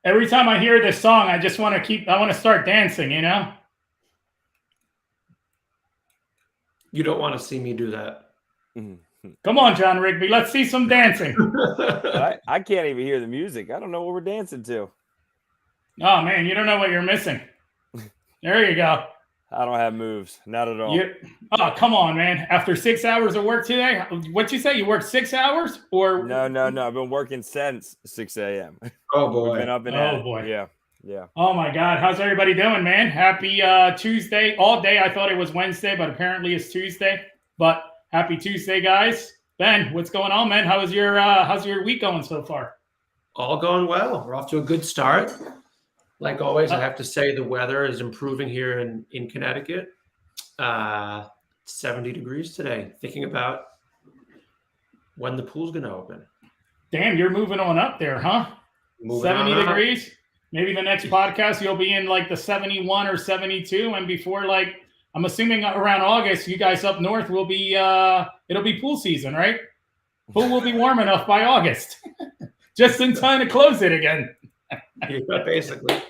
Every time I hear this song, I just want to I want to start dancing, you know? You don't want to see me do that. Come on, John Rigby. Let's see some dancing. I can't even hear the music. I don't know what we're dancing to. Oh, man, you don't know what you're missing. There you go. I don't have moves. Not at all. Oh, come on, man. After 6 hours of work today, what'd you say? You worked 6 hours? Or No. I've been working since 6 a.m. Oh, boy. We've been up and Oh, boy. Yeah. Oh, my God. How's everybody doing, man? Happy Tuesday. All day I thought it was Wednesday, but apparently it's Tuesday. But happy Tuesday, guys. Ben, what's going on, man? How's your week going so far? All going well. We're off to a good start. Like always, I have to say the weather is improving here in Connecticut. 70 degrees today. Thinking about when the pool's going to open. Damn, you're moving on up there, huh? 70 degrees? Maybe the next podcast you'll be in like the 71 or 72, and before, like, I'm assuming around August, you guys up north will be it'll be pool season, right? Pool will be warm enough by August. Just in time to close it again. Yeah, basically.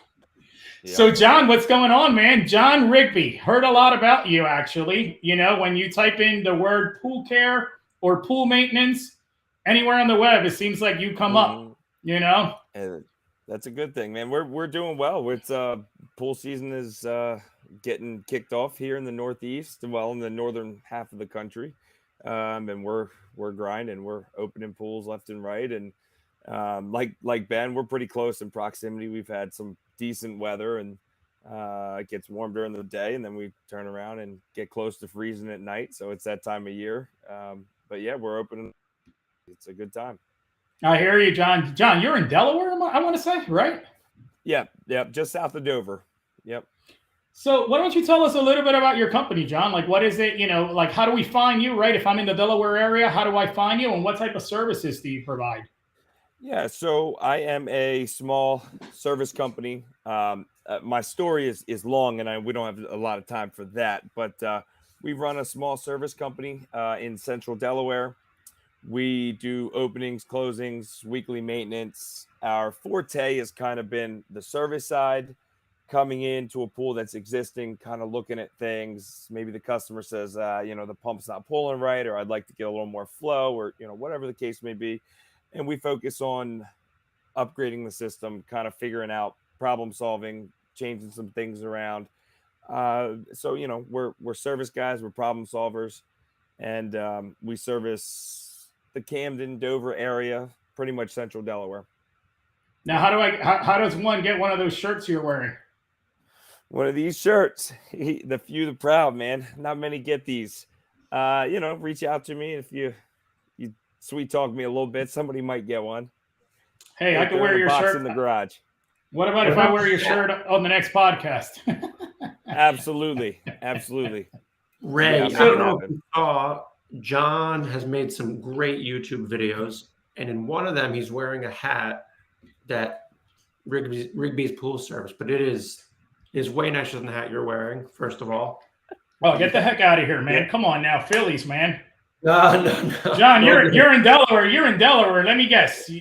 Yeah. So, John, what's going on, man? John Rigby. Heard a lot about you, actually. You know, when you type in the word pool care or pool maintenance, anywhere on the web, it seems like you come up, you know? And that's a good thing, man. We're doing well. It's pool season is getting kicked off here in the Northeast, well, in the northern half of the country. And we're grinding. We're opening pools left and right. And like Ben, we're pretty close in proximity. We've had some decent weather, and it gets warm during the day, and then we turn around and get close to freezing at night. So it's that time of year. But yeah, we're opening. It's a good time. I hear you, John. John, you're in Delaware, I want to say, right? Yeah, just south of Dover. Yep. So why don't you tell us a little bit about your company, John? Like, what is it? You know, like, how do we find you, right? If I'm in the Delaware area, how do I find you, and what type of services do you provide? Yeah, so I am a small service company. My story is long, and we don't have a lot of time for that. But we run a small service company in Central Delaware. We do openings, closings, weekly maintenance. Our forte has kind of been the service side, coming into a pool that's existing, kind of looking at things. Maybe the customer says, the pump's not pulling right, or I'd like to get a little more flow, or whatever the case may be. And we focus on upgrading the system, kind of figuring out problem solving, changing some things around. So we're service guys, we're problem solvers, and we service the Camden, Dover area, pretty much Central Delaware. Now, how does one get one of those shirts you're wearing? One of these shirts, the few, the proud, man. Not many get these. Reach out to me if you sweet talk me a little bit. Somebody might get one. Hey, I can wear your shirt in the garage. What about if I wear your shirt on the next podcast? Absolutely. Ray, Yeah, I don't know if you saw, John has made some great YouTube videos, and in one of them, he's wearing a hat that Rigby's pool service, but it is way nicer than the hat you're wearing, first of all. Oh, get the heck out of here, man. Come on now, Phillies, man. No. John, you're in Delaware. You're in Delaware. Let me guess.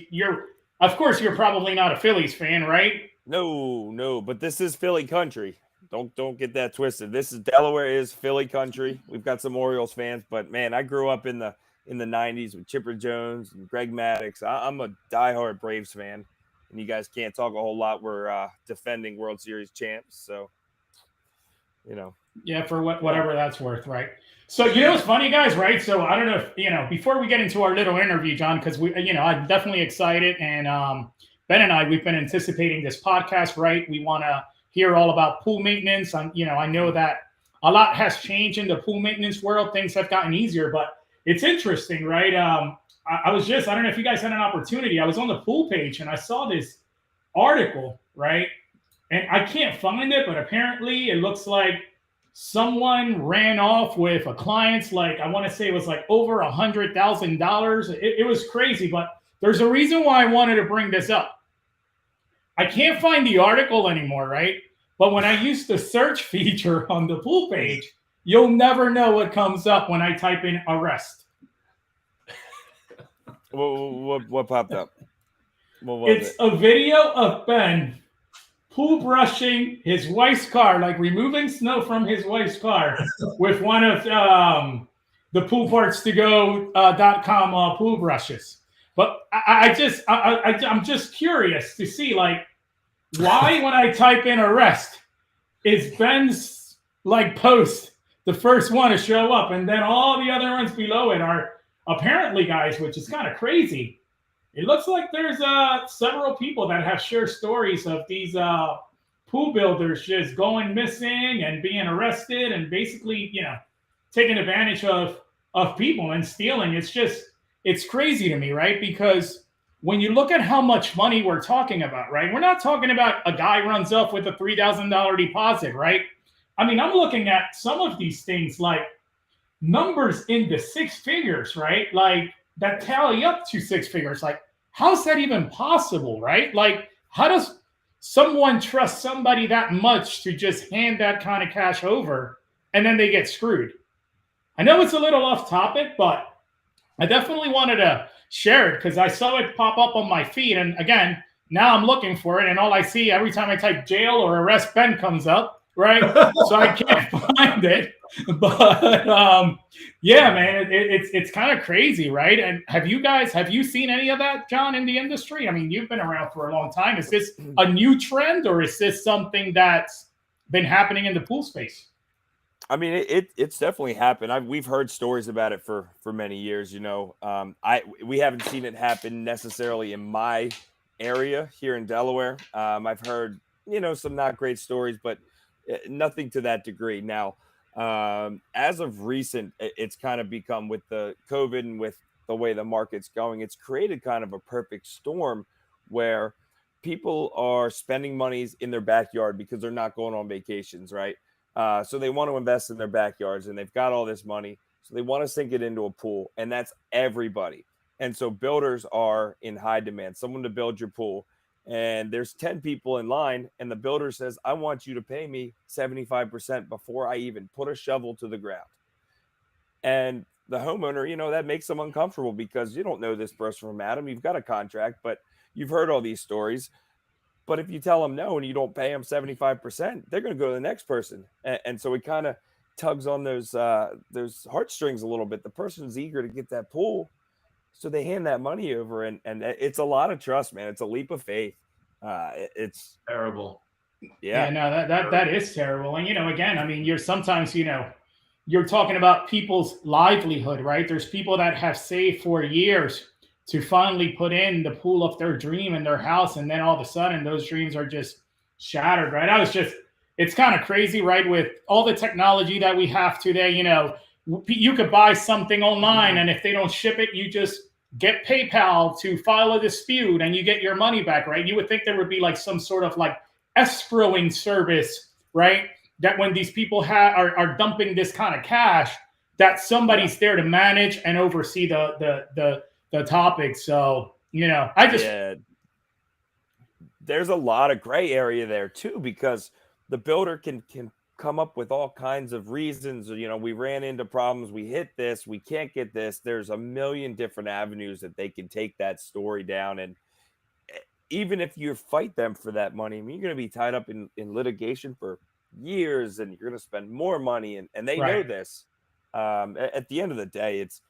Of course, you're probably not a Phillies fan, right? No, but this is Philly country. Don't get that twisted. Delaware is Philly country. We've got some Orioles fans, but man, I grew up in the 90s with Chipper Jones and Greg Maddux. I'm a diehard Braves fan, and you guys can't talk a whole lot. We're defending World Series champs, so Yeah, for whatever that's worth, right? So it's funny, guys, right? So I don't know if before we get into our little interview, John, because I'm definitely excited, and Ben and we've been anticipating this podcast, right? We want to hear all about pool maintenance. I know that a lot has changed in the pool maintenance world. Things have gotten easier, but it's interesting, right? I don't know if you guys had an opportunity. I was on the pool page and I saw this article, right? And I can't find it, but apparently it looks like someone ran off with a client's, like, I want to say it was like over $100,000. It was crazy, but there's a reason why I wanted to bring this up. I can't find the article anymore, right? But when I use the search feature on the pool page, you'll never know what comes up when I type in arrest. What popped up? What was It's it? a video of Ben pool brushing his wife's car, like removing snow from his wife's car with one of the poolparts2go.com pool brushes. But I'm just curious to see, like, why when I type in arrest is Ben's like post the first one to show up, and then all the other ones below it are apparently, guys, which is kind of crazy. It looks like there's several people that have shared stories of these pool builders just going missing and being arrested and basically, taking advantage of people and stealing. It's crazy to me, right? Because when you look at how much money we're talking about, right? We're not talking about a guy runs up with a $3,000 deposit, right? I mean, I'm looking at some of these things like numbers in the six figures, right? Like that tally up to six figures. Like, how's that even possible, right? Like, how does someone trust somebody that much to just hand that kind of cash over and then they get screwed? I know it's a little off topic, but I definitely wanted to share it because I saw it pop up on my feed. And again, now I'm looking for it. And all I see every time I type jail or arrest Ben comes up, right? So I can't find it. But yeah, man, it's kind of crazy, right? And have you seen any of that, John, in the industry? I mean, you've been around for a long time. Is this a new trend, or is this something that's been happening in the pool space? I mean, it's definitely happened. We've heard stories about it for many years. We haven't seen it happen necessarily in my area here in Delaware. I've heard some not great stories, but nothing to that degree. Now, as of recent, it's kind of become, with the COVID and with the way the market's going, it's created kind of a perfect storm where people are spending monies in their backyard because they're not going on vacations, right? So they want to invest in their backyards, and they've got all this money, so they want to sink it into a pool, and that's everybody. And so builders are in high demand, someone to build your pool. And there's 10 people in line, and the builder says, I want you to pay me 75% before I even put a shovel to the ground. And the homeowner, that makes them uncomfortable because you don't know this person from Adam. You've got a contract, but you've heard all these stories. But if you tell them no and you don't pay them 75%, they're going to go to the next person. And so it kind of tugs on those heartstrings a little bit. The person's eager to get that pool, so they hand that money over, and it's a lot of trust, man. It's a leap of faith. It's terrible. Yeah, no, that is terrible. And again, I mean, you're sometimes, you're talking about people's livelihood, right? There's people that have saved for years to finally put in the pool of their dream in their house, and then all of a sudden those dreams are just shattered, right? It's kind of crazy, right? With all the technology that we have today, you could buy something online, and if they don't ship it, you just get PayPal to file a dispute and you get your money back, right? You would think there would be like some sort of like escrowing service, right? That when these people are dumping this kind of cash, that somebody's there to manage and oversee the topic. So, there's a lot of gray area there too, because the builder can come up with all kinds of reasons. We ran into problems, we hit this, we can't get this. There's a million different avenues that they can take that story down. And even if you fight them for that money, I mean, you're going to be tied up in litigation for years, and you're going to spend more money. And they know this. At the end of the day, it's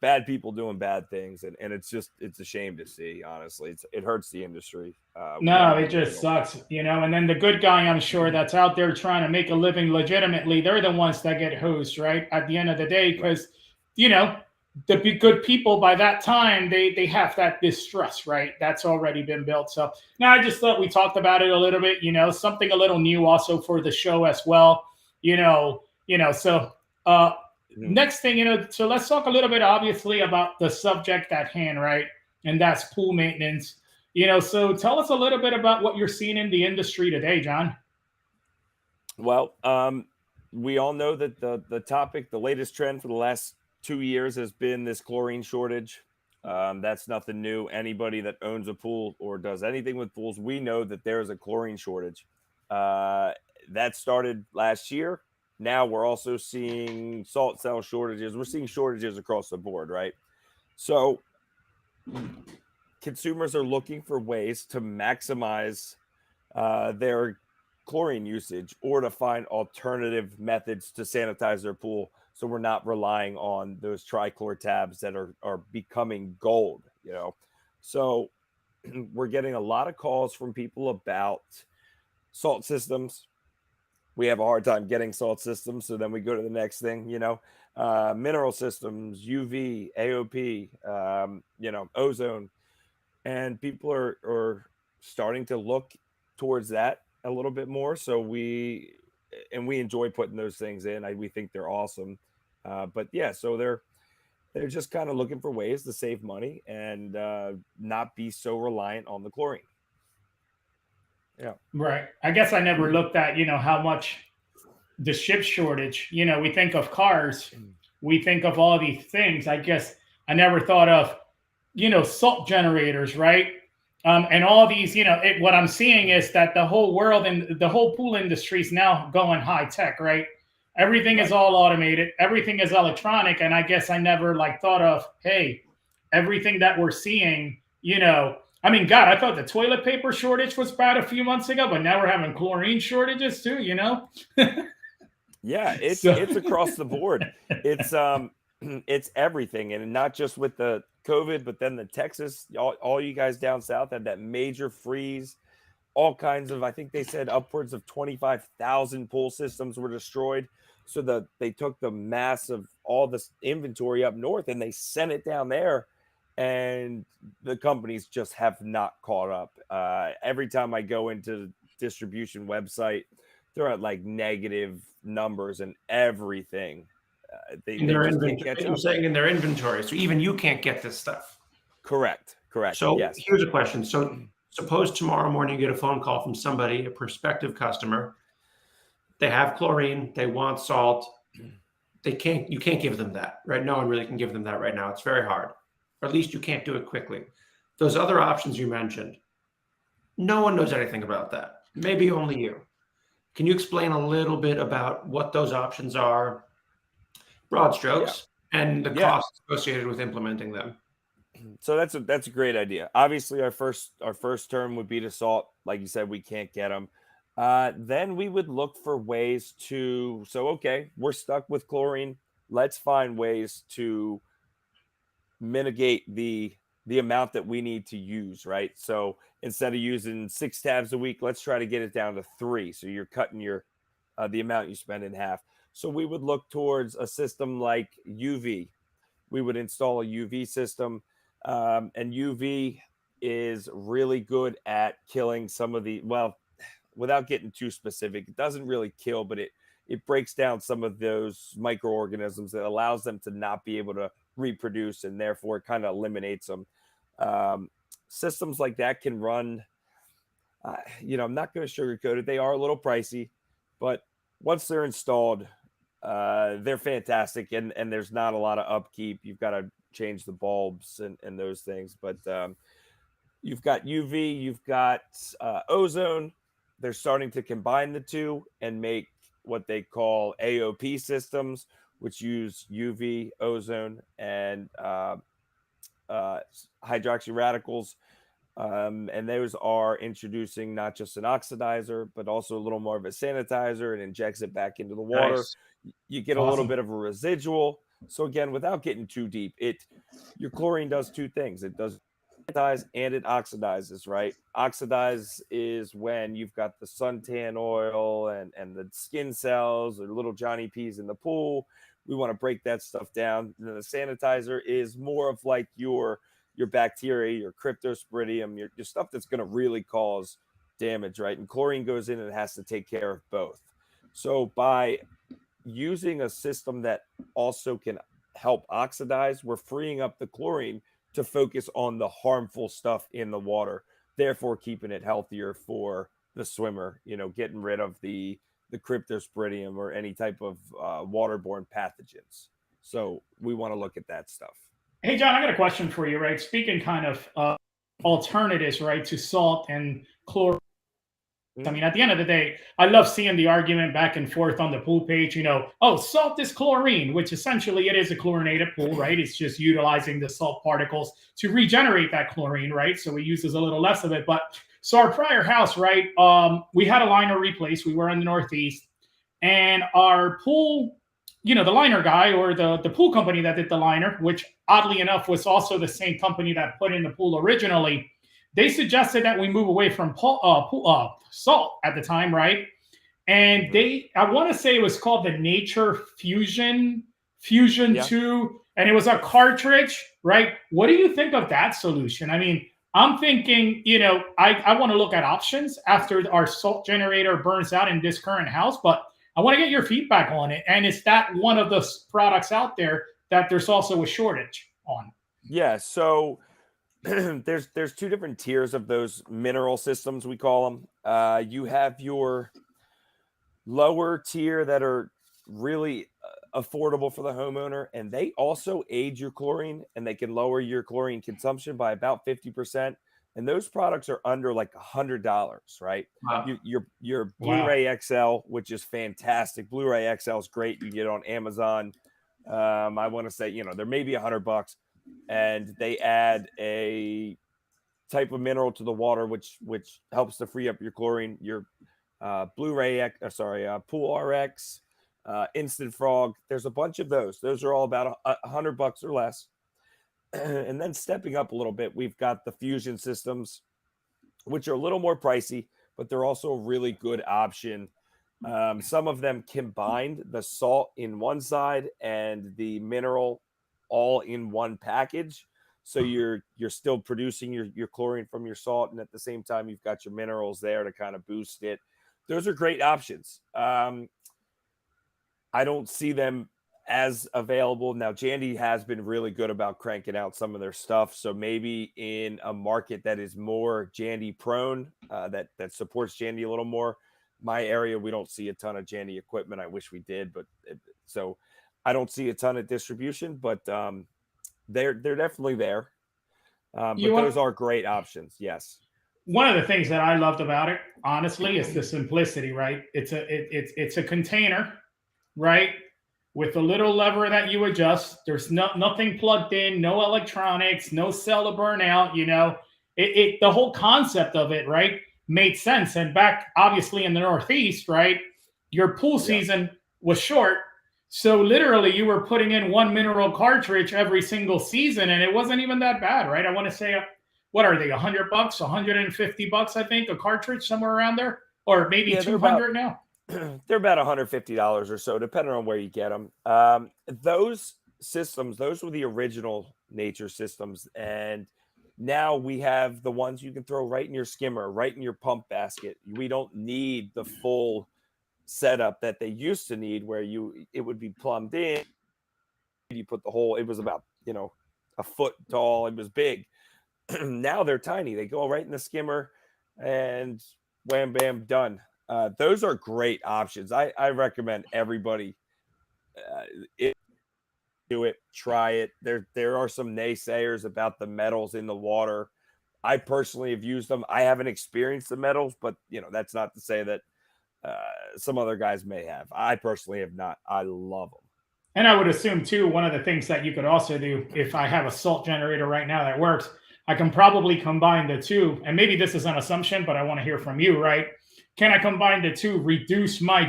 bad people doing bad things, and it's a shame to see. Honestly, it hurts the industry. No, it just sucks, And then the good guy, I'm sure, that's out there trying to make a living legitimately, they're the ones that get hosed, right? At the end of the day, because the good people by that time, they have that distrust, right? That's already been built. So now I just thought we talked about it a little bit, something a little new also for the show as well, So next thing, so let's talk a little bit, obviously, about the subject at hand, right? And that's pool maintenance. So tell us a little bit about what you're seeing in the industry today, John. Well, we all know that the latest trend for the last 2 years has been this chlorine shortage. That's nothing new. Anybody that owns a pool or does anything with pools, we know that there is a chlorine shortage. That started last year. Now we're also seeing salt cell shortages. We're seeing shortages across the board, right? So consumers are looking for ways to maximize their chlorine usage or to find alternative methods to sanitize their pool, so we're not relying on those trichlor tabs that are becoming gold, you know. So we're getting a lot of calls from people about salt systems. We have a hard time getting salt systems, so then we go to the next thing, you know. Mineral systems, UV, AOP, you know, ozone, and people are starting to look towards that a little bit more. So we enjoy putting those things in. We think they're awesome. But yeah, so they're just kind of looking for ways to save money and not be so reliant on the chlorine. Yeah. Right. I guess I never looked at, how much the chip shortage, we think of cars, we think of all these things. I guess I never thought of, salt generators, right? And all these, what I'm seeing is that the whole world and the whole pool industry is now going high tech, right? Everything is all automated, everything is electronic. And I guess I never thought of, hey, everything that we're seeing, I mean, God, I thought the toilet paper shortage was bad a few months ago, but now we're having chlorine shortages too, Yeah, it's So- it's across the board. It's it's everything, and not just with the COVID, but then the Texas, all you guys down south had that major freeze. All kinds of, I think they said upwards of 25,000 pool systems were destroyed. So they took the mass of all this inventory up north and they sent it down there, and the companies just have not caught up. Every time I go into the distribution website, they're at like negative numbers and everything. They In their just can't inventory, catch you're up. saying in their inventory, so even you can't get this stuff. Correct. So Yes. here's a question. So suppose tomorrow morning you get a phone call from somebody, a prospective customer. They have chlorine, they want salt. You can't give them that, right? No one really can give them that right now. It's very hard. Or at least you can't do it quickly. Those other options you mentioned, no one knows anything about that. Maybe only you. Can you explain a little bit about what those options are, broad strokes, and the Yeah. costs associated with implementing them? So that's a great idea. Obviously, our first term would be to salt. Like you said, we can't get them. Then we would look for ways to. So okay, we're stuck with chlorine. Let's find ways to mitigate the amount that we need to use. Right. So instead of using 6 tabs a week, let's try to get it down to 3. So you're cutting your the amount you spend in half. So we would look towards a system like UV. We would install a UV system. And UV is really good at killing some of the, well, without getting too specific, it doesn't really kill, but it breaks down some of those microorganisms that allows them to not be able to reproduce, and therefore it kind of eliminates them. Systems like that can run, I'm not going to sugarcoat it. They are a little pricey, but once they're installed, they're fantastic, and there's not a lot of upkeep. You've got to change the bulbs and those things, but you've got UV, you've got ozone. They're starting to combine the two and make what they call AOP systems, which use UV, ozone, and hydroxy radicals. And those are introducing not just an oxidizer, but also a little more of a sanitizer, and injects it back into the water. Nice. You get a little bit of a residual. So again, without getting too deep, your chlorine does 2 things. It does sanitize and it oxidizes, right? Oxidize is when you've got the suntan oil and the skin cells or little Johnny P's in the pool. We want to break that stuff down. And then the sanitizer is more of like your bacteria, your cryptosporidium, your stuff that's going to really cause damage, right? And chlorine goes in and it has to take care of both. So by using a system that also can help oxidize, we're freeing up the chlorine to focus on the harmful stuff in the water, therefore keeping it healthier for the swimmer, getting rid of the cryptosporidium or any type of waterborne pathogens. So we want to look at that stuff. Hey, John, I got a question for you, right? Speaking kind of alternatives, right, to salt and chlorine. I mean, at the end of the day, I love seeing the argument back and forth on the pool page, oh, salt is chlorine, which essentially it is a chlorinated pool, right? It's just utilizing the salt particles to regenerate that chlorine, right? So it uses a little less of it. But so our prior house, right, we had a liner replaced. We were in the Northeast, and our pool, the liner guy or the pool company that did the liner, which oddly enough was also the same company that put in the pool originally, they suggested that we move away from salt at the time, right? And I want to say it was called the Nature Fusion 2, and it was a cartridge, right? What do you think of that solution? I mean, I'm thinking, I want to look at options after our salt generator burns out in this current house, but I want to get your feedback on it. And is that one of the products out there that there's also a shortage on? Yeah, so there's two different tiers of those mineral systems, we call them. You have your lower tier that are really affordable for the homeowner, and they also aid your chlorine, and they can lower your chlorine consumption by about 50%. And those products are under like $100, right? Wow. Your Blu-ray XL, which is fantastic. Blu-ray XL is great. You get it on Amazon. I want to say, there may be $100, and they add a type of mineral to the water, which helps to free up your chlorine. Your Pool RX, Instant Frog. There's a bunch of those. Those are all about $100 or less. And then stepping up a little bit, we've got the fusion systems, which are a little more pricey, but they're also a really good option. Some of them combined the salt in one side and the mineral all in one package. So you're still producing your chlorine from your salt, and at the same time, you've got your minerals there to kind of boost it. Those are great options. I don't see them as available now. Jandy has been really good about cranking out some of their stuff. So maybe in a market that is more Jandy prone, that supports Jandy a little more. My area, we don't see a ton of Jandy equipment. I wish we did, but so I don't see a ton of distribution, but they're definitely there. But those are great options. Yes. One of the things that I loved about it, honestly, is the simplicity, right? It's a container, right? With a little lever that you adjust. There's nothing plugged in, no electronics, no cell to burn out, the whole concept of it, right, made sense. And back obviously in the Northeast, right, your pool season was short. So literally you were putting in one mineral cartridge every single season, and it wasn't even that bad, right? I want to say, what are they, $100, $150, I think, a cartridge, somewhere around there, or maybe 200 now. They're about $150 or so, depending on where you get them. Those systems, those were the original Nature systems. And now we have the ones you can throw right in your skimmer, right in your pump basket. We don't need the full setup that they used to need, where it would be plumbed in. You put the hole, it was about, a foot tall. It was big. Now they're tiny. They go right in the skimmer and wham, bam, done. Those are great options. I recommend everybody do it, try it. There are some naysayers about the metals in the water. I personally have used them. I haven't experienced the metals, but that's not to say that some other guys may have. I personally have not. I love them. And I would assume too, one of the things that you could also do, if I have a salt generator right now that works, I can probably combine the two. And maybe this is an assumption, but I want to hear from you, right? Can I combine the two, reduce my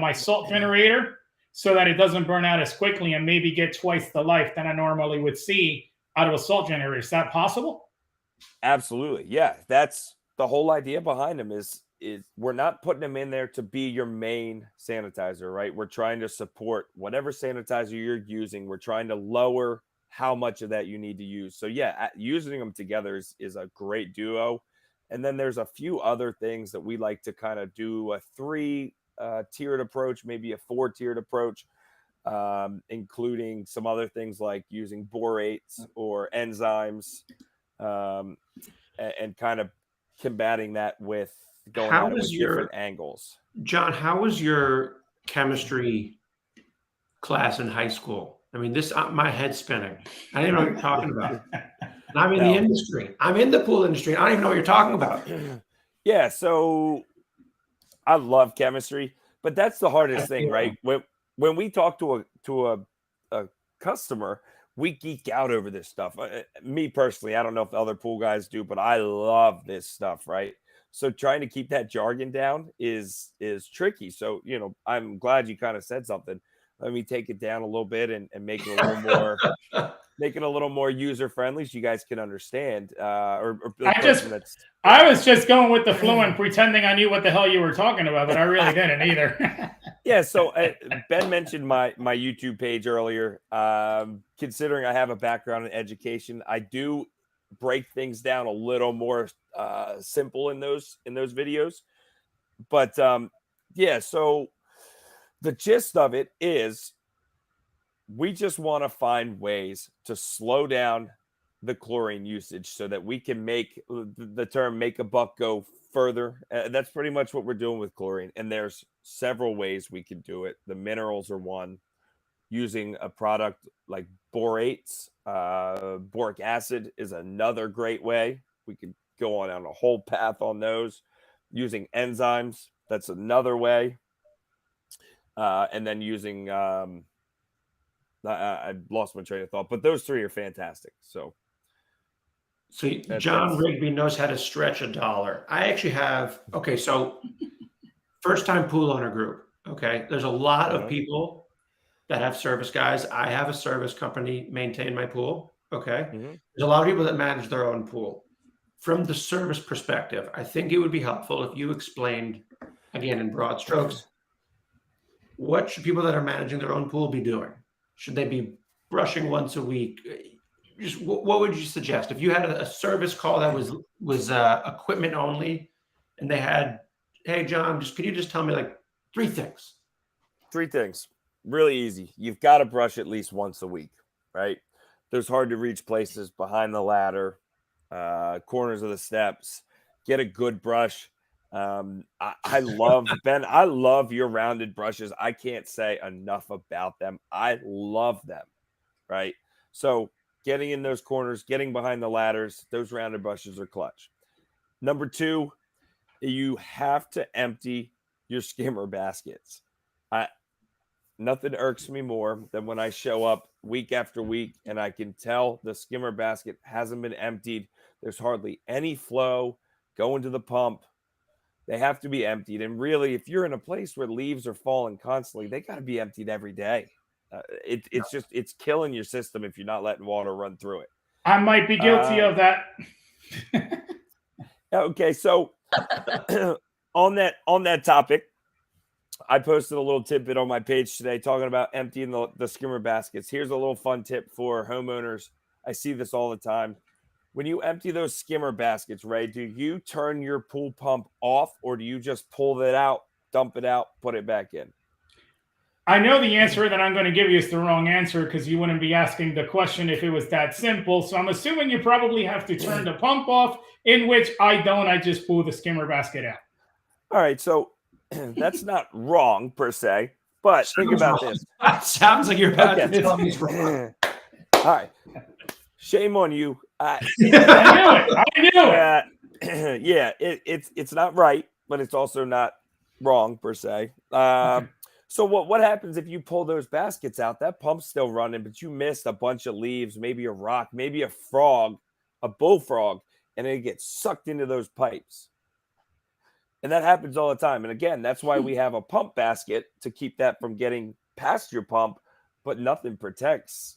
my salt generator, so that it doesn't burn out as quickly, and maybe get twice the life than I normally would see out of a salt generator? Is that possible? Absolutely. Yeah. That's the whole idea behind them is we're not putting them in there to be your main sanitizer, right? We're trying to support whatever sanitizer you're using. We're trying to lower how much of that you need to use. So yeah, using them together is a great duo. And then there's a few other things that we like to kind of do a 3-tiered approach, maybe a 4-tiered approach, including some other things like using borates or enzymes, and kind of combating that with going at it with different angles. John, how was your chemistry class in high school? I mean, my head's spinning. I didn't know what you're talking about. I'm in the industry. I'm in the pool industry. I don't even know what you're talking about. Yeah. So I love chemistry, but that's the hardest thing, right? When we talk to a customer, we geek out over this stuff. Me personally, I don't know if other pool guys do, but I love this stuff, right? So trying to keep that jargon down is tricky. So, I'm glad you kind of said something. Let me take it down a little bit and make it a little more user friendly so you guys can understand. Or the person that's I was just going with the flow and pretending I knew what the hell you were talking about, but I really didn't either. Yeah, so Ben mentioned my YouTube page earlier. Considering I have a background in education, I do break things down a little more simple in those videos. But yeah, so the gist of it is we just want to find ways to slow down the chlorine usage so that we can make the term make a buck go further. That's pretty much what we're doing with chlorine. And there's several ways we can do it. The minerals are one. Using a product like borates, boric acid is another great way. We could go on a whole path on those. Using enzymes, that's another way. And then using, I lost my train of thought, but those three are fantastic. So John Rigby knows how to stretch a dollar. I actually have, okay, so first time pool owner group. Okay. There's a lot of people that have service guys. I have a service company maintain my pool. Okay. There's a lot of people that manage their own pool. From the service perspective, I think it would be helpful if you explained, again, in broad strokes, what should people that are managing their own pool be doing? Should they be brushing once a week? Just what would you suggest if you had a service call that was equipment only, and they had, hey John, can you just tell me like three things? Three things, really easy. You've got to brush at least once a week, right? There's hard to reach places behind the ladder, corners of the steps. Get a good brush. I love Ben. I love your rounded brushes. I can't say enough about them. I love them, right? So getting in those corners, getting behind the ladders, those rounded brushes are clutch. Number two, you have to empty your skimmer baskets. Nothing irks me more than when I show up week after week and I can tell the skimmer basket hasn't been emptied. There's hardly any flow going to the pump. They have to be emptied. And really, if you're in a place where leaves are falling constantly, they got to be emptied every day. It's killing your system if you're not letting water run through it. I might be guilty of that. Okay, so on that topic, I posted a little tidbit on my page today talking about emptying the skimmer baskets. Here's a little fun tip for homeowners. I see this all the time. When you empty those skimmer baskets, Ray, do you turn your pool pump off or do you just pull it out, dump it out, put it back in? I know the answer that I'm going to give you is the wrong answer because you wouldn't be asking the question if it was that simple. So I'm assuming you probably have to turn the pump off, in which I don't. I just pull the skimmer basket out. All right, so that's not wrong per se, but think about this. Sounds like you're about to tell me it's wrong. All right. Shame on you. I knew it. Yeah, it's not right, but it's also not wrong per se. So what happens if you pull those baskets out? That pump's still running, but you missed a bunch of leaves, maybe a rock, maybe a frog, a bullfrog, and it gets sucked into those pipes. And that happens all the time. And again, that's why we have a pump basket to keep that from getting past your pump, but nothing protects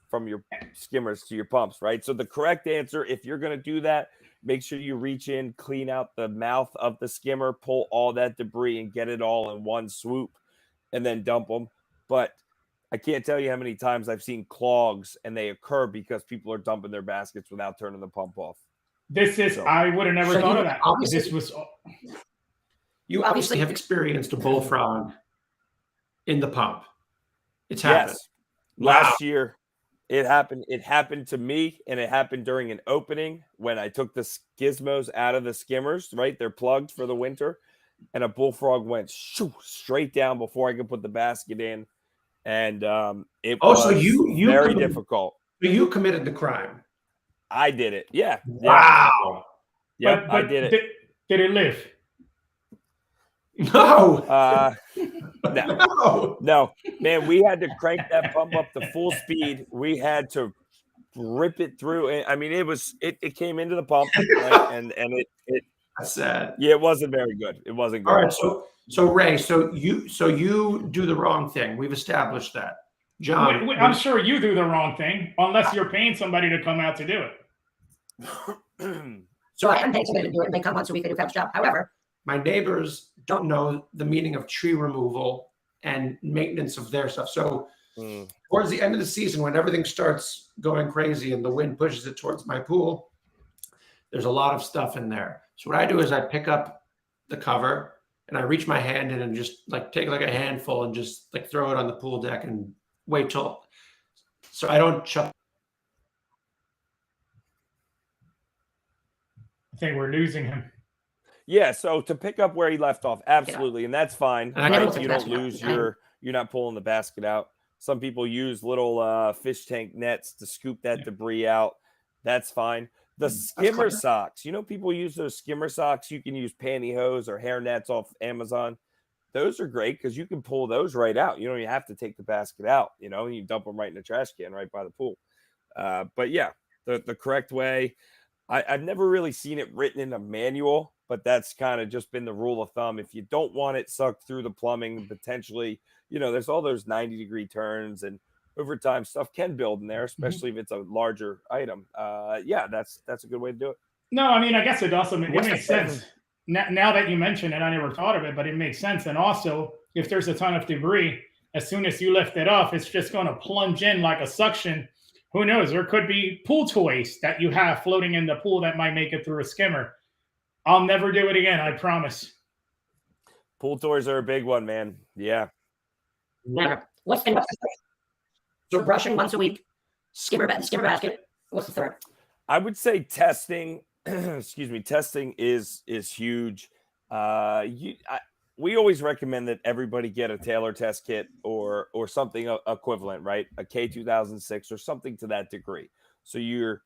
from your skimmers to your pumps, right? So the correct answer, if you're going to do that, make sure you reach in, clean out the mouth of the skimmer, pull all that debris and get it all in one swoop and then dump them. But I can't tell you how many times I've seen clogs and they occur because people are dumping their baskets without turning the pump off. I would have never thought of that. You obviously have experienced a bullfrog in the pump. It's happened. Yes. Last year, it happened. It happened to me, and it happened during an opening when I took the gizmos out of the skimmers, right? They're plugged for the winter, and a bullfrog went straight down before I could put the basket in. And it was very difficult. So you committed the crime. I did it. Yeah. Wow. Yeah, I did it. Did it live? No. No, man, we had to crank that pump up to full speed. We had to rip it through. I mean, it came into the pump, right? And it That's sad. yeah, it wasn't very good. It wasn't good. All right, so Ray, so you do the wrong thing. We've established that. John, I'm sure you do the wrong thing unless you're paying somebody to come out to do it. So I am paying somebody to do it, and they come once a week and do a fabulous job. However, my neighbors don't know the meaning of tree removal and maintenance of their stuff. So towards the end of the season, when everything starts going crazy and the wind pushes it towards my pool, there's a lot of stuff in there. So what I do is I pick up the cover and I reach my hand in and just like take like a handful and just like throw it on the pool deck and wait till, so I don't chuck. I think we're losing him. Yeah, so to pick up where he left off, absolutely, and that's fine. And Right? You don't lose you're not pulling the basket out. Some people use little fish tank nets to scoop that debris out. That's fine. The skimmer socks, people use those skimmer socks. You can use pantyhose or hair nets off Amazon. Those are great because you can pull those right out. You don't even have to take the basket out, and you dump them right in the trash can right by the pool. But yeah, the correct way. I've never really seen it written in a manual, but that's kind of just been the rule of thumb. If you don't want it sucked through the plumbing, potentially, there's all those 90-degree turns, and over time stuff can build in there, especially if it's a larger item. Yeah, that's a good way to do it. No, I mean, I guess it also makes sense. Now that you mention it, I never thought of it, but it makes sense. And also, if there's a ton of debris, as soon as you lift it off, it's just going to plunge in like a suction. Who knows? There could be pool toys that you have floating in the pool that might make it through a skimmer. I'll never do it again. I promise. Pool toys are a big one, man. Yeah. Never. So brushing once a week, skimmer basket. What's the third? I would say testing. Excuse me. Testing is huge. We always recommend that everybody get a Taylor test kit or something equivalent, right? A K2006 or something to that degree. So you're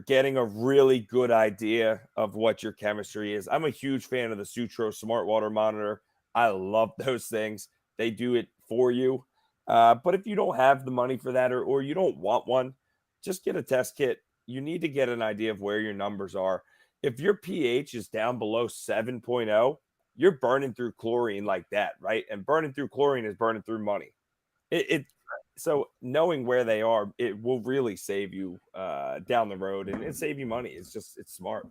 getting a really good idea of what your chemistry is. I'm a huge fan of the Sutro Smart Water Monitor. I love those things. They do it for you. But if you don't have the money for that or you don't want one, just get a test kit. You need to get an idea of where your numbers are. If your pH is down below 7.0, you're burning through chlorine like that, right? And burning through chlorine is burning through money. So knowing where they are, it will really save you down the road and save you money. It's smart.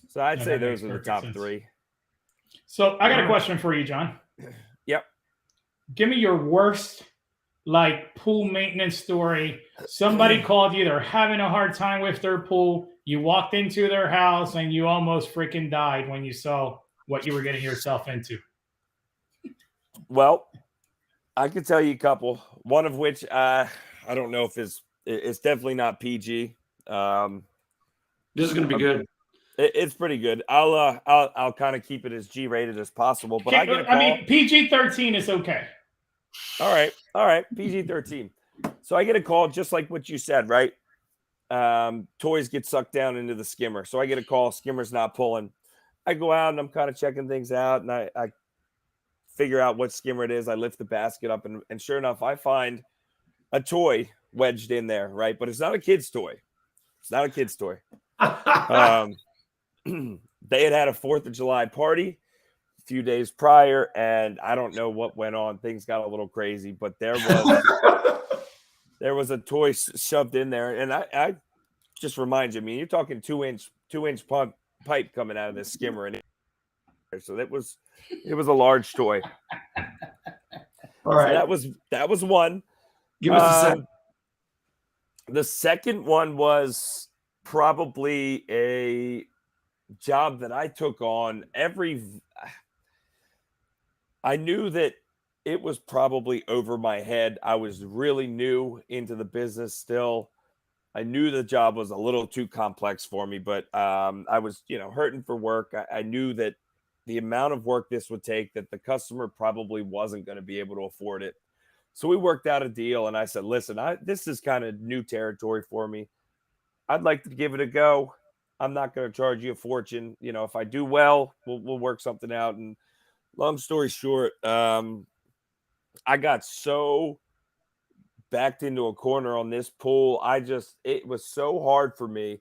So I'd say those are the top three. So I got a question for you, John. Yep. Give me your worst pool maintenance story. Somebody called you, they're having a hard time with their pool. You walked into their house and you almost freaking died when you saw what you were getting yourself into. Well, I could tell you a couple. One of which I don't know if it's definitely not PG. This is going to be good. It's pretty good. I'll kind of keep it as G-rated as possible. But I get a call. I mean, PG-13 is okay. All right, PG-13. So I get a call just like what you said, right? Toys get sucked down into the skimmer. So I get a call. Skimmer's not pulling. I go out and I'm kind of checking things out, and I figure out what skimmer it is. I lift the basket up, and sure enough, I find a toy wedged in there, right? But it's not a kid's toy. It's not a kid's toy. They had a 4th of July party a few days prior, and I don't know what went on. Things got a little crazy, but there was a toy shoved in there, and I just remind you, I mean, you're talking 2-inch pipe coming out of this skimmer, and so it was a large toy. All right, so that was one. Give us the second. The second one was probably a job that I took on. I knew that it was probably over my head. I was really new into the business still. I knew the job was a little too complex for me, but I was, hurting for work. I knew that the amount of work this would take, that the customer probably wasn't going to be able to afford it. So we worked out a deal, and I said, listen, this is kind of new territory for me. I'd like to give it a go. I'm not going to charge you a fortune. You know, if I do well, we'll work something out. And long story short, I got so backed into a corner on this pool. It was so hard for me.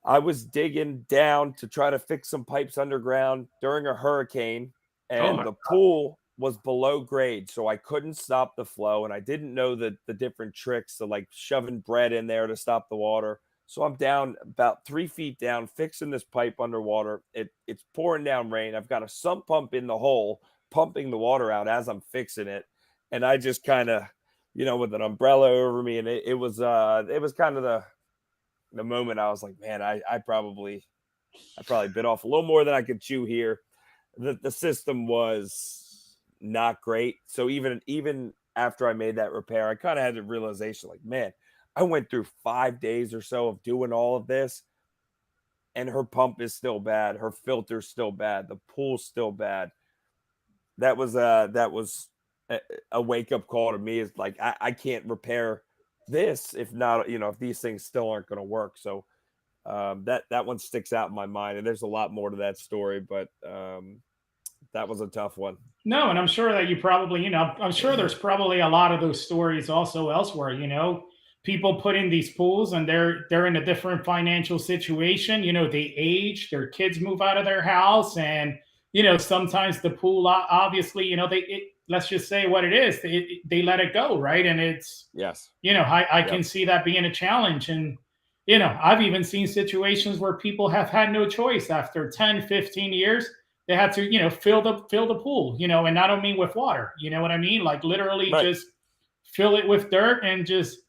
I was digging down to try to fix some pipes underground during a hurricane, Oh and my the God. pool was below grade, so I couldn't stop the flow, and I didn't know the different tricks to like shoving bread in there to stop the water. So I'm down about 3 feet down, fixing this pipe underwater. It's pouring down rain. I've got a sump pump in the hole, pumping the water out as I'm fixing it, and I just kind of, with an umbrella over me, and it was kind of the moment I was like, man, I probably bit off a little more than I could chew here. The system was not great. So even after I made that repair, I kind of had the realization like, man, I went through 5 days or so of doing all of this, and her pump is still bad, her filter's still bad, the pool's still bad. That was a wake-up call to me. Is like, I can't repair this if not, if these things still aren't going to work. So that one sticks out in my mind, and there's a lot more to that story, but that was a tough one. No, and I'm sure that you probably, I'm sure there's probably a lot of those stories also elsewhere. People put in these pools and they're in a different financial situation. They age, their kids move out of their house, and sometimes the pool, obviously, let's just say what it is. They let it go, right? And it's, Yes. I Yep. can see that being a challenge. And I've even seen situations where people have had no choice after 10, 15 years. They had to, fill the pool, and I don't mean with water. You know what I mean? Like literally Right. just fill it with dirt and just,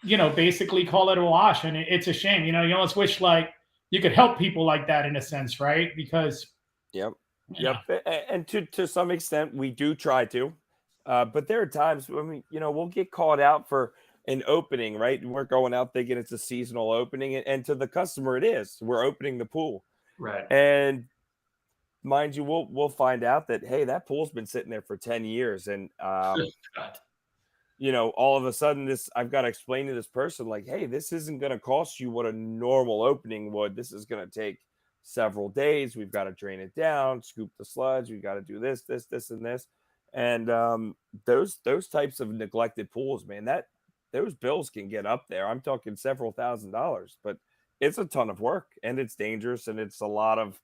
basically call it a wash. And it's a shame. You almost wish like you could help people like that in a sense, right? Because Yep. And to some extent, we do try to, but there are times when we'll get called out for an opening, right? We're going out thinking it's a seasonal opening, and to the customer, it is. We're opening the pool, Right. and mind you, we'll find out that, hey, that pool's been sitting there for 10 years, and God. all of a sudden I've got to explain to this person like, hey, this isn't going to cost you what a normal opening would. This is going to take several days. We've got to drain it down, scoop the sludge. We've got to do this, and this. And those types of neglected pools, man, those bills can get up there. I'm talking several $1,000s, but it's a ton of work, and it's dangerous, and it's a lot of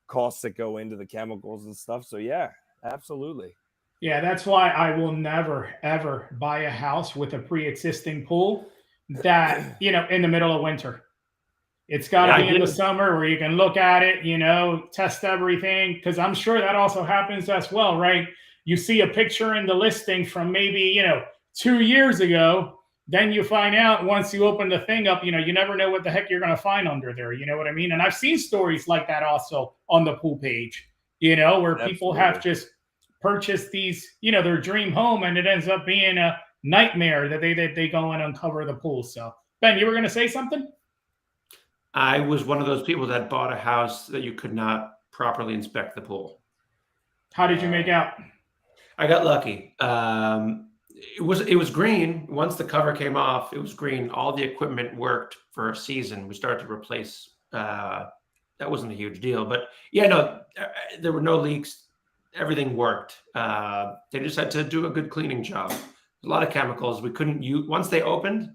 costs that go into the chemicals and stuff. So yeah, absolutely. yeah, that's why I will never ever buy a house with a pre-existing pool that, in the middle of winter. It's got to Yeah, I be in the did. summer where you can look at it, test everything. Because I'm sure that also happens as well, right? You see a picture in the listing from maybe, 2 years ago. Then you find out once you open the thing up, you never know what the heck you're going to find under there. You know what I mean? And I've seen stories like that also on the pool page, where people have Absolutely. just purchased these, their dream home, and it ends up being a nightmare that they go and uncover the pool. So, Ben, you were going to say something? I was one of those people that bought a house that you could not properly inspect the pool. How did you make out? I got lucky. It was green. Once the cover came off, it was green. All the equipment worked for a season. We started to replace. That wasn't a huge deal, but yeah, no, there were no leaks. Everything worked. They just had to do a good cleaning job. A lot of chemicals. We couldn't use once they opened.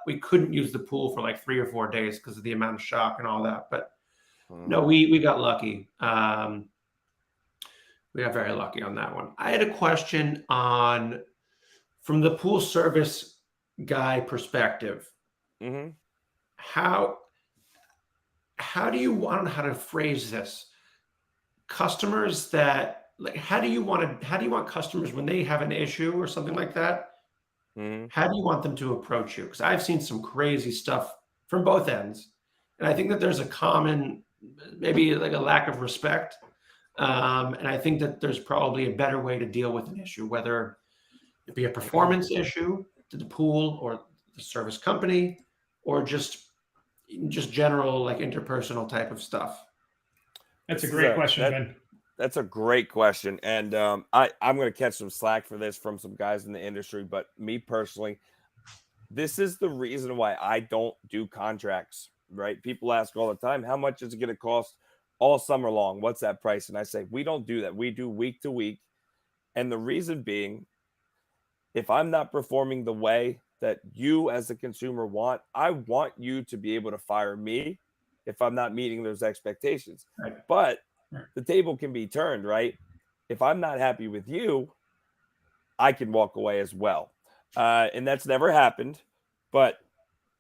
We couldn't use the pool for like 3 or 4 days because of the amount of shock and all that. But no, we got lucky. We got very lucky on that one. I had a question from the pool service guy perspective. Mm-hmm. How do you want how to phrase this? Customers that like, how do you want customers when they have an issue or something like that? Mm-hmm. How do you want them to approach you? Because I've seen some crazy stuff from both ends, and I think that there's a common, maybe like a lack of respect. And I think that there's probably a better way to deal with an issue, whether it be a performance issue to the pool or the service company, or just general like interpersonal type of stuff. That's a great question, Ben. That's a great question. And I'm going to catch some slack for this from some guys in the industry. But me personally, this is the reason why I don't do contracts right? People ask all the time, how much is it going to cost all summer long? What's that price? And I say, we don't do that. We do week to week. And the reason being, if I'm not performing the way that you as a consumer want, I want you to be able to fire me if I'm not meeting those expectations. Right. But the table can be turned, right? If I'm not happy with you, I can walk away as well. And that's never happened. But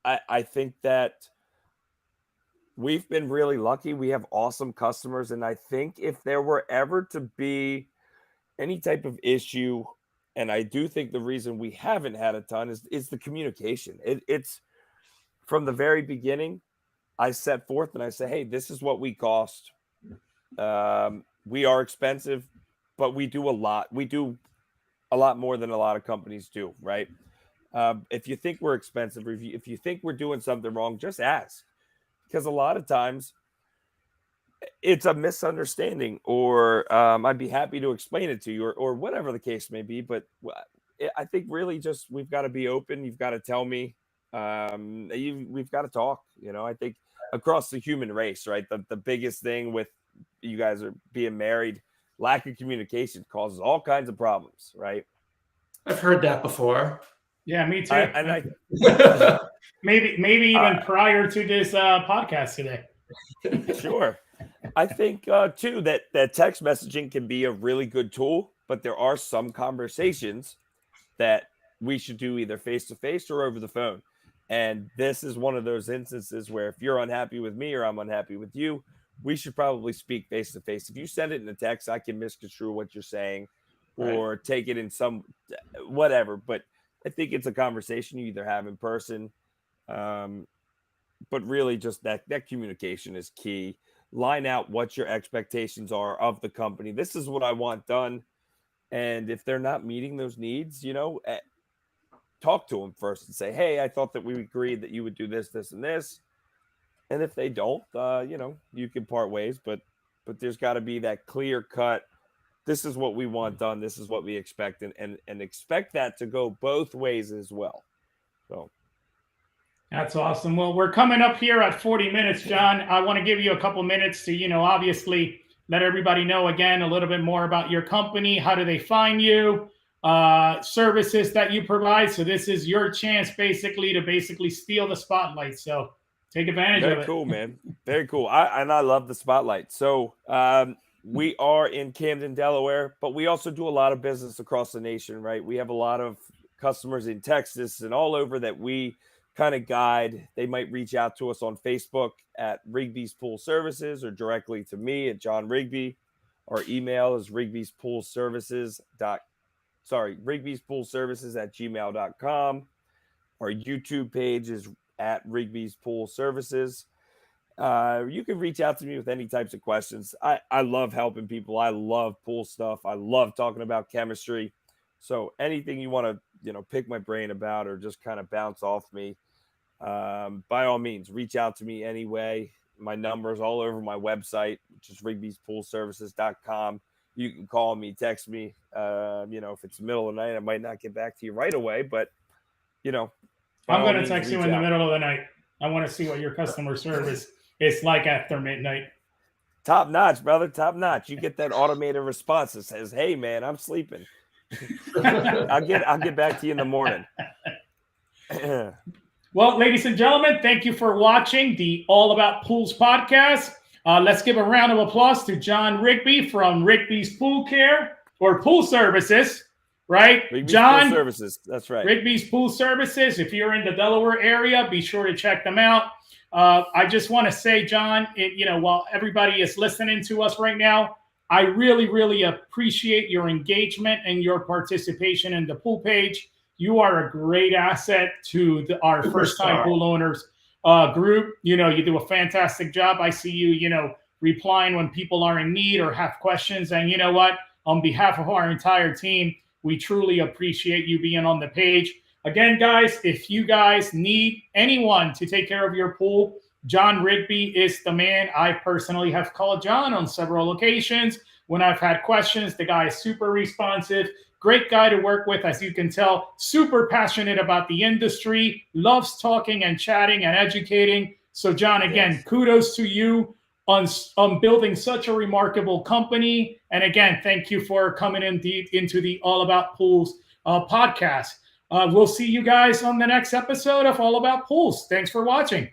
I think that we've been really lucky. We have awesome customers. And I think if there were ever to be any type of issue, and I do think the reason we haven't had a ton is the communication. It's from the very beginning, I set forth and I say, hey, this is what we cost. We are expensive, but we do a lot. We do a lot more than a lot of companies do, right? If you think we're expensive, if you think we're doing something wrong, just ask. Because a lot of times it's a misunderstanding, or I'd be happy to explain it to you, or whatever the case may be. But I think really just we've got to be open. You've got to tell me. We've got to talk. I think across the human race, right? The biggest thing with you guys are being married, lack of communication causes all kinds of problems, right? I've heard that before. Yeah, me too. Maybe even prior to this podcast today. Sure. I think too that text messaging can be a really good tool, but there are some conversations that we should do either face to face or over the phone. And this is one of those instances where if you're unhappy with me or I'm unhappy with you, we should probably speak face to face. If you send it in a text, I can misconstrue what you're saying or take it in some whatever. But I think it's a conversation you either have in person. But really just that communication is key. Line out what your expectations are of the company. This is what I want done. And if they're not meeting those needs, talk to them first and say, hey, I thought that we agreed that you would do this, this, and this. And if they don't, you can part ways, but there's got to be that clear cut. This is what we want done. This is what we expect, and expect that to go both ways as well. So. That's awesome. Well, we're coming up here at 40 minutes, John. I want to give you a couple minutes to, obviously let everybody know again a little bit more about your company. How do they find you? Services that you provide. So this is your chance basically to steal the spotlight. So take advantage of it. Very cool, man. Very cool. I love the spotlight. So we are in Camden, Delaware, but we also do a lot of business across the nation, right? We have a lot of customers in Texas and all over that we kind of guide. They might reach out to us on Facebook at Rigbies Pool Services or directly to me at John Rigby. Our email is rigbiespoolservices@gmail.com. Our YouTube page is at Rigbies Pool Services. You can reach out to me with any types of questions. I love helping people. I love pool stuff. I love talking about chemistry. So anything you want to, pick my brain about or just kind of bounce off me, by all means, reach out to me anyway. My number is all over my website, which is rigbiespoolservices.com. You can call me, text me. If it's the middle of the night, I might not get back to you right away, but I'm going to text you in the middle of the night. I want to see what your customer service is like after midnight. Top notch, brother. Top notch. You get that automated response that says, "Hey, man, I'm sleeping." I'll get back to you in the morning. Well, ladies and gentlemen, thank you for watching the All About Pools podcast. Let's give a round of applause to John Rigby from Rigby's Pool Care or Pool Services, right? Rigby's John Pool Services. That's right. Rigby's Pool Services. If you're in the Delaware area, be sure to check them out. I just want to say, John, while everybody is listening to us right now, I really, really appreciate your engagement and your participation in the pool page. You are a great asset to our first-time pool owners group. You do a fantastic job. I see you, replying when people are in need or have questions. And you know what? On behalf of our entire team, we truly appreciate you being on the page. Again, guys, if you guys need anyone to take care of your pool, John Rigby is the man. I personally have called John on several occasions when I've had questions. The guy is super responsive. Great guy to work with, as you can tell, super passionate about the industry, loves talking and chatting and educating. So, John, again, Yes. kudos to you on building such a remarkable company. And again, thank you for coming into the All About Pools podcast. We'll see you guys on the next episode of All About Pools. Thanks for watching.